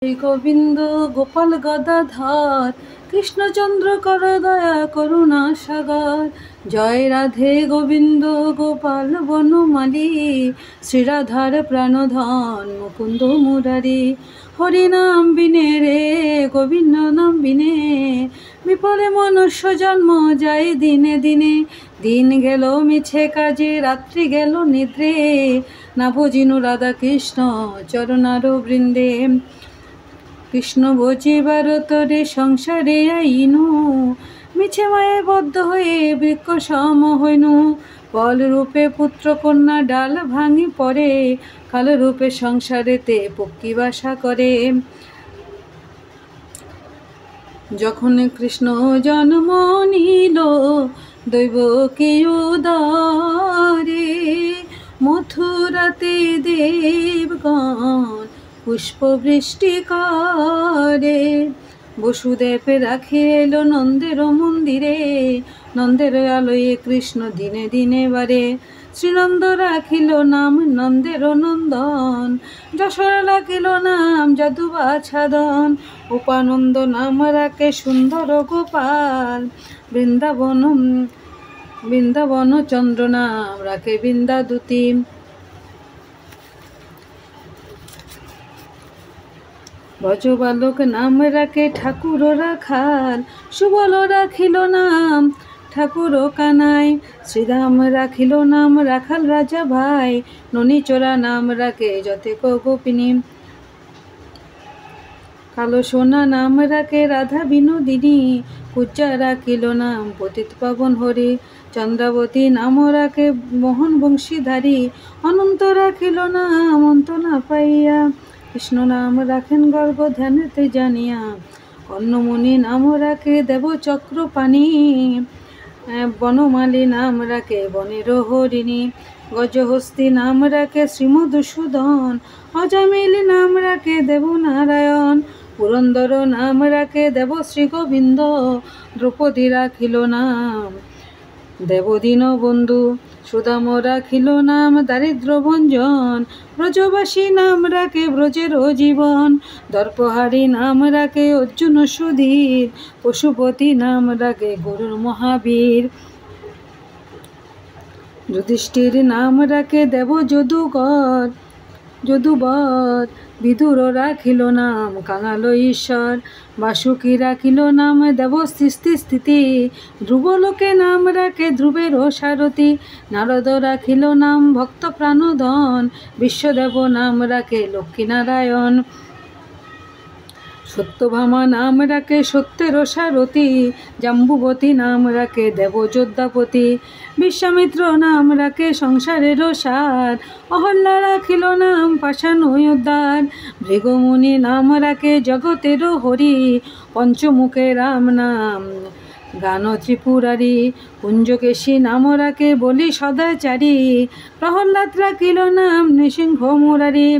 শ্রী গোবিন্দ গোপাল গদাধর কৃষ্ণচন্দ্র কর দয়া করুণা সাগর। জয় রাধে গোবিন্দ গোপাল বনমালী, শ্রীরাধার প্রাণধন মুকুন্দ মুরারি। হরিনাম বিনে রে গোবিন্দ নাম বিনে, বিফলে মনুষ্য জন্ম যায় দিনে দিনে। দিন গেল মিছে কাজে, রাত্রি গেল নিদ্রে, না ভজিনু রাধা কৃষ্ণ চরণার বৃন্দে। কৃষ্ণ বচিবার তরে সংসারে আইনু, মিছে মায়ে বদ্ধ হয়ে বৃক্ষ সম হইনু। ফল রূপে পুত্র কন্যা ডাল ভাঙি পড়ে, কাল রূপে সংসারেতে পক্ষী বাসা করে। যখন কৃষ্ণ জন্ম নিল দৈবকী উদরে, মথুরাতে দেবগণ পুষ্পবৃষ্টি করে। বসুদেব রাখিল নন্দের মন্দিরে, নন্দের আলোয়ে কৃষ্ণ দিনে দিনে বারে। শ্রীনন্দ রাখিল নাম নন্দের নন্দন, যশোরা রাখিল নাম যদু বাছাদন। উপানন্দ নাম রাখে সুন্দর গোপাল, বৃন্দাবন চন্দ্র নাম রাখে বৃন্দাদূতি। ব্রজবালক নাম রাখে ঠাকুর রাখাল, সুবল রাখিল নাম ঠাকুর কানাই। শ্রীরাম রাখিল নাম রাখাল রাজা ভাই, ননীচোরা নাম রাখে যতেক গোপিনী। কালো সোনা নাম রাখে রাধা বিনোদিনী, কুজ্জা রাখিল নাম পতিত পাবন হরি। চন্দ্রাবতী নাম রাখে মোহন বংশীধারী, অনন্ত রাখিল নাম অন্ত না পাইয়া। কৃষ্ণ নাম রাখেন গর্গ ধ্যানেতে জানিয়া, কর্ণমুনি নাম রাখে দেব চক্রপাণি। বনমালী নাম রাখে বনের হরিণী, গজহস্তি নাম রাখে শ্রীমধুসূদন। অজামিল নাম রাখে দেবনারায়ণ, পুরন্দর নাম রাখে দেব শ্রী গোবিন্দ। দ্রৌপদী রাখিল নাম দেবদীন বন্ধু, সুদাম রাখিল নাম দারিদ্র ভঞ্জন। ব্রজবাসী নাম রাখে ব্রজের জীবন, দর্পহারী নাম রাখে অর্জুন সুধীর। পশুপতি নাম রাখে গরুর মহাবীর। যুধিষ্ঠির নাম রাখে দেব যদুবর। বিদুর রাখিল নাম কাঙাল ঈশ্বর, বাসুকী রাখিল নাম দেব স্থিতি। ধ্রুবলোকে নাম রাখে ধ্রুবের সারথি, নারদ রাখিল নাম ভক্ত প্রাণধন। বিশ্বদেব নাম রাখে লক্ষ্মীনারায়ণ, সত্যভামা নাম রাখে সত্যের সারথি। জাম্বুবতী নাম রাখে দেবযোদ্ধাপতি, বিশ্বামিত্র নাম রাখে সংসারের সার। অহল্যা রাখিল নাম পাষাণ উদ্ধার, ভৃগুমুনি নাম রাখে জগতের হরি। পঞ্চমুখে রাম নাম গান ত্রিপুরারি, কুঞ্জকেশী নাম রাখে বলি সদাচারী। প্রহ্লাদ রাখিল নাম নৃসিংহ মুরারি,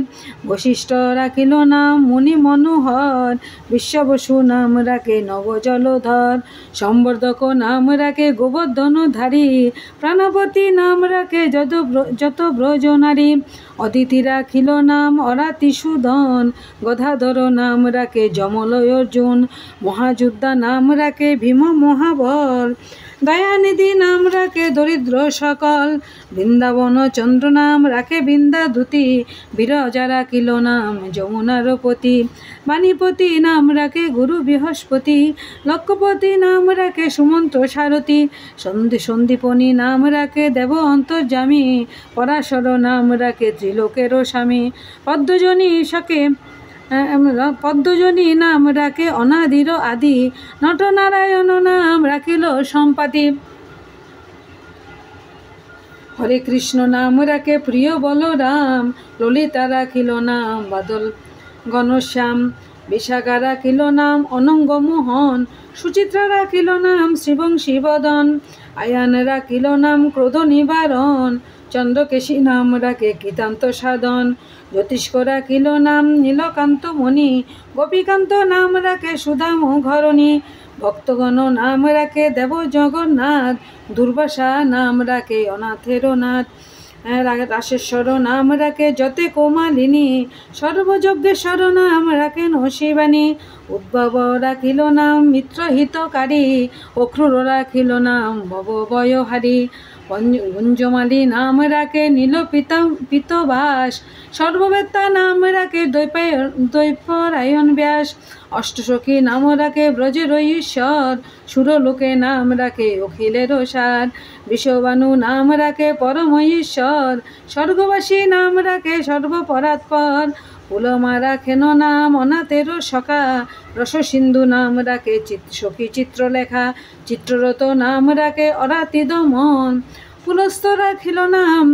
বশিষ্ঠ রাখিল নাম মুনি মনোহর। বিশ্ববসু নাম রাখে নবজলধর, সম্বর্ধক নাম রাখে গোবর্ধনধারী। প্রাণপতি নাম রাখে যত ব্রজনারী, অদিতি রাখিল নাম অরাতিসূদন। গদাধর নাম রাখে যমলয় অর্জুন, মহাযোদ্ধা নাম রাখে ভীম মহাবল। দয়ানিধি নাম রাখে দরিদ্র সকল, বৃন্দাবন চন্দ্র নাম রাখে বৃন্দাদূতি। বিরজা রাখিল নাম যমুনার পতি, বাণীপতি নাম রাখে গুরু বৃহস্পতি। লক্ষ্যপতি নাম রাখে সুমন্ত সারথি, সন্দীপনী নাম রাখে দেব অন্তর্যামী। পরাশর নাম রাখে ত্রিলোকের স্বামী, পদ্মজনী নাম রাখে অনাদির আদি। নটনারায়ণ নাম রাখিল সম্পাতি, হরে কৃষ্ণ নাম রাখে প্রিয় বলরাম। ললিতা রাখিল নাম বাদল ঘনশ্যাম, বিশাখা রাখিল নাম অনঙ্গ মোহন। সুচিত্রা রাখিল নাম শ্রীবংশী বদন, আয়ান রাখিল নাম ক্রোধ নিবারণ। চন্দ্রকেশী নাম রাখে কৃতান্ত সাধন, জ্যোতিষ্ক রাখিল নাম নীলকান্ত মণি। গোপীকান্ত নাম রাখে সুধাম ঘরণী, ভক্তগণ নাম রাখে দেব জগন্নাথ। দুর্বাসা নাম রাখে অনাথের নাথ, রাশেশ্বর নাম রাখে যতে কোমালিনী, সর্বযজ্ঞেশ্বর নাম রাখেন শিবানী। উদ্ভব রাখিল নাম মিত্রহিতকারী, অক্রূর রাখিল নাম ভবভয়হারী। গুঞ্জমালী নাম রাখে নীল পিতবাস, সর্ববেত্তা নাম রাখে দৈপরায়ণ ব্যাস। অষ্টসখী নাম রাখে ব্রজের ঈশ্বর, সুরলোকে নাম রাখে অখিলের সার। বিশ্ববানু নাম রাখে পরম ঈশ্বর, স্বর্গবাসী নাম রাখে সর্বপরাৎপর। পুলমা রাখেন নাম অনাথের সখা, রসসিন্ধু নাম রাখে সখী চিত্রলেখা। চিত্ররত নাম রাখে অরাতিদ মন, পুলস্ত রাখিল নাম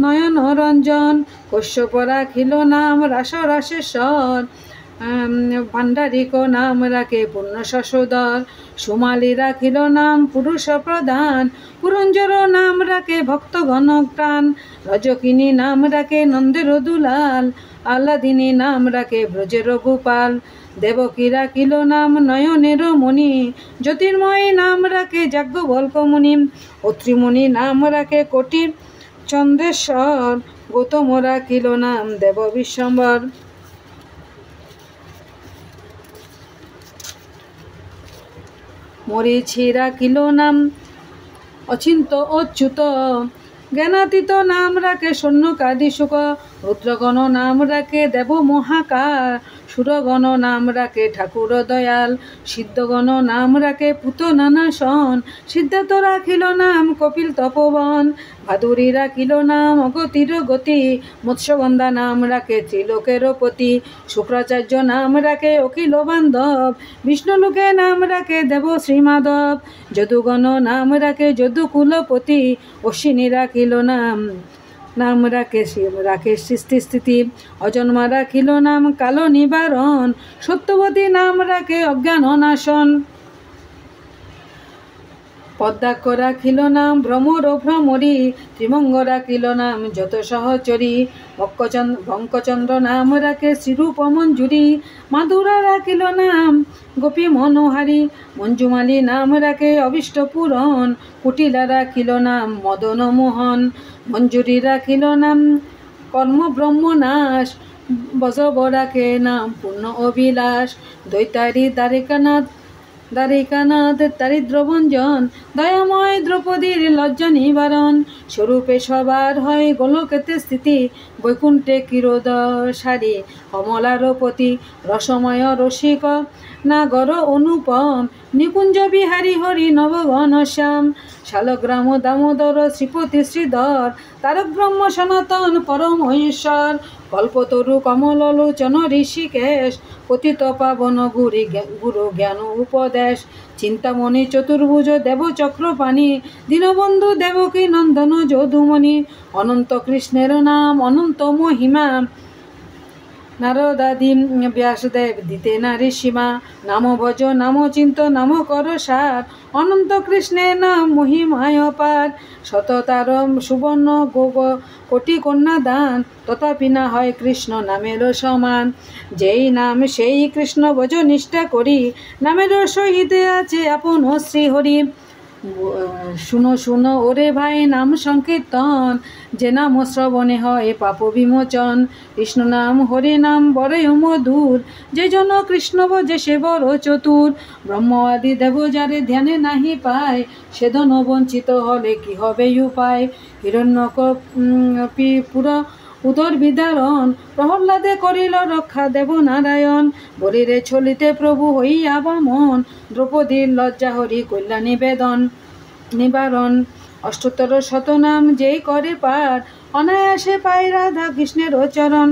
নয়ন রঞ্জন। কশ্যপ রাখিল নাম রাসেশ্বর, ভাণ্ডারিক নাম রাখে পূর্ণ শশোদর। সুমালী রাখিল নাম পুরুষ প্রধান, পুরঞ্জর নাম রাখে ভক্তগণ প্রাণ। রজকিনী নাম রাখে নন্দের দুলাল, আহ্লাদিনী নাম রাখে ব্রজের গোপাল। দেবকী রাখিল নাম নয়নের মণি, জ্যোতির্ময়ী নাম রাখে যাজ্ঞবল্ক মুনি। অত্রিমণি নাম রাখে কোটি চন্দ্রেশ্বর, গৌতম রাখিল নাম দেব বিশ্বম্বর। মরীচি রাখিল নাম অচিন্ত অচ্যুত, জ্ঞানাতীত নাম রাখে সৈন্যকাদি শুক। রুদ্রগণ নাম রাখে দেব মহাকার, সুরগণ নাম রাখে ঠাকুর দয়াল। সিদ্ধগণ নাম রাখে পুত নানাসন, সিদ্ধার্থ রাখিল নাম কপিল তপবন। ভাদুরী রাখিল নাম অগতির গতি, মৎস্যগন্ধা নাম রাখে ত্রিলোকের পতি। শুক্রাচার্য নাম রাখে অখিল বান্ধব, বিষ্ণুলোকে নাম রাখে দেব শ্রীমাধব। যদুগণ নাম রাখে যদুকুলপতি, অশ্বিনী রাখিল নাম রাখে সৃষ্টি স্থিতি। অজন্মা রাখিল নাম কাল নিবারণ, সত্যবতী নাম রাখে অজ্ঞান নাশন। পদ্মাক্ষ রাখিল নাম ভ্রমর ভ্রমরী, ত্রিভঙ্গ রাখিল নাম যত সহচরী। বঙ্কচন্দ্র নাম রাখে শ্রীরূপ মঞ্জুরি, মাধুরা রাখিল নাম গোপী মনোহারী। মঞ্জুমালী নাম রাখে অভীষ্ট পূরণ, কুটিলা রাখিল নাম মদন মোহন। মঞ্জুরি রাখিল নাম কর্ম ব্রহ্মনাশ, বজব রাখে নাম পূর্ণ অভিলাষ। দৈতারী দ্বারিকানাথ দারিদ্রভঞ্জন, দয়াময় দ্রৌপদীর লজ্জা নিবারণ। স্বরূপে সবার হয় গোলকেতে স্থিতি, বৈকুণ্ঠে কিরোদসারী কমলারপতি। রসময় রসিক নাগর অনুপম, নিকুঞ্জ বিহারী হরি নবঘন শ্যাম। শালগ্রাম দামোদর শ্রীপতি শ্রীধর, তারক ব্রহ্ম সনাতন পরম ঈশ্বর। কল্পতরু কমল লোচন ঋষিকেশ, পতিত পাবন গুরু জ্ঞান উপদেশ। চিন্তামণি চতুর্ভুজ দেব চক্রপাণি, দীনবন্ধু দেবকী নন্দন যদুমণি। অনন্ত কৃষ্ণের নাম অনন্ত মহিমা, নারদাদি ব্যাসদেব দিতে নারী সীমা। নাম ভজ নাম চিন্ত নাম কর সার, অনন্ত কৃষ্ণের নাম মহিমায় পার। শততার সুবর্ণ কোটি কন্যা দান, তথাপি না হয় কৃষ্ণ নামের সমান। যেই নাম সেই কৃষ্ণ ভজ নিষ্ঠা করি, নামের সহিত আছে আপন শ্রীহরি। শুনো শুনো ওরে ভাই নাম সংকীর্তন, যে নাম শ্রবণে হয় পাপ বিমোচন। কৃষ্ণ নাম হরি নাম বড়ই মধুর, যে জন কৃষ্ণ ভজে সে বড় চতুর। ব্রহ্ম আদি দেব যারে ধ্যানে নাহি পায়, সে ধন বঞ্চিত হলে কি হবে উপায়। হিরণ্যকপিপুর উদর বিদারণ, প্রহ্লাদে করিল রক্ষা দেব নারায়ণ। বলিরে ছলিতে প্রভু হইয়া বামন, দ্রৌপদীর লজ্জা হরি কল্যাণ নিবারণ। অষ্টোত্তর শতনাম যেই করে পার, অনায়াসে পায় রাধা কৃষ্ণের চরণ।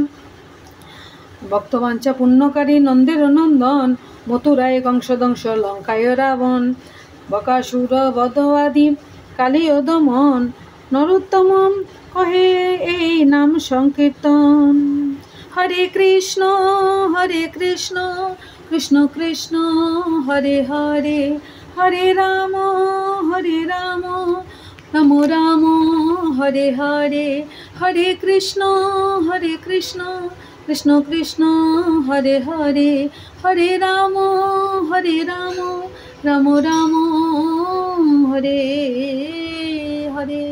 ভক্তবাঞ্ছা পুণ্যকারী নন্দের নন্দন, মথুরায় কংসদংশ লঙ্কায় রাবণ। বকাসুর বধ আদি কালীয় দমন, নরোত্তম কহে এই নাম সংকীর্তন। হরে কৃষ্ণ কৃষ্ণ কৃষ্ণ হরে হরে, হরে রাম রাম রাম হরে হরে। হরে কৃষ্ণ কৃষ্ণ কৃষ্ণ হরে হরে, হরে রাম রাম রাম হরে হরে।